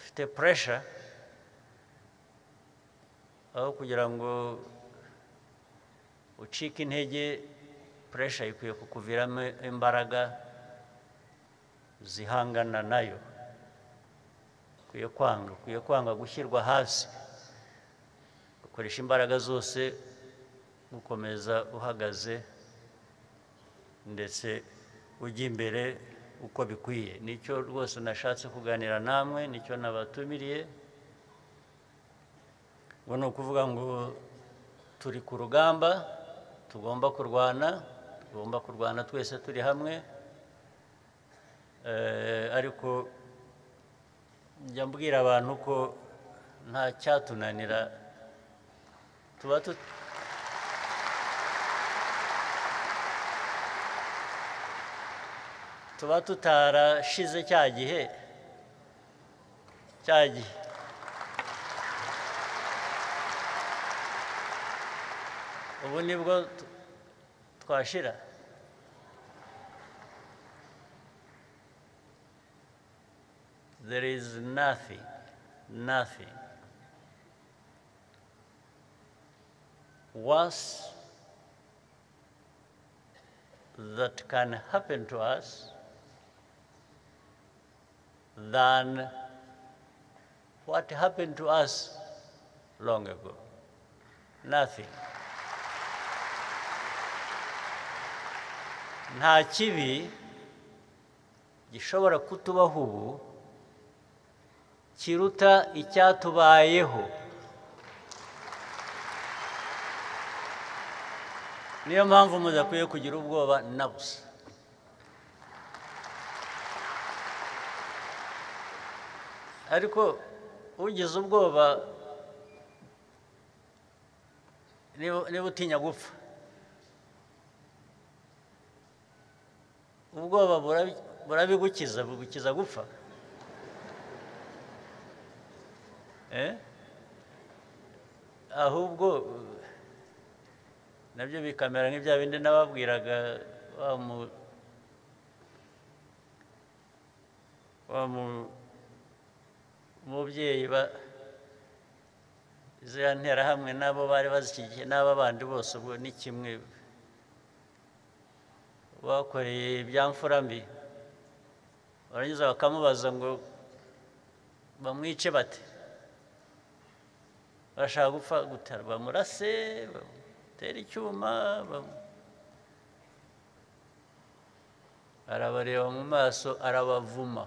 ufite pressure aho kugira ngo ucike intege pressure ikwiye kukuviramo imbaraga zihangana nayo ukwiye kwanga gushyirwa hasi ukoresha imbaraga zose gukomeza uhagaze ndetse ujya imbere uko bikwiye nicyo rwose nashatse kuganira namwe nicyo nabatumiriye ngo ni ukuvuga ngo turi ku rugamba tugomba kurwana twese turi hamwe ariko njya mbwira abantu ko nta cyatunanira tuba tutarashize cya gihe ubu nibwo twashira there is nothing worse that can happen to us than what happened to us long ago. Nothing. Nta kibi gishobora kutubaho ubu kiruta icyatubayeho. Niyo mpamvu mudakwiye kugira ubwoba na busa. Ariko ugize ubwoba niba utinya gupfa. Ubwoba burabigukiza gupfa. Ahubwo nabyo bikamera nk'ibya bindi nababwiraga umubyeyi ziriya nterahamwe nabo bari bazishyigikiye n'aba bandi bose ubwo ni kimwe bakoreye ibyamfura mbi barangiza bakamubaza ngo bamwice bate bashaka gupfa gutara bamurase bamutera icyuma arabareba mu maso arabavuma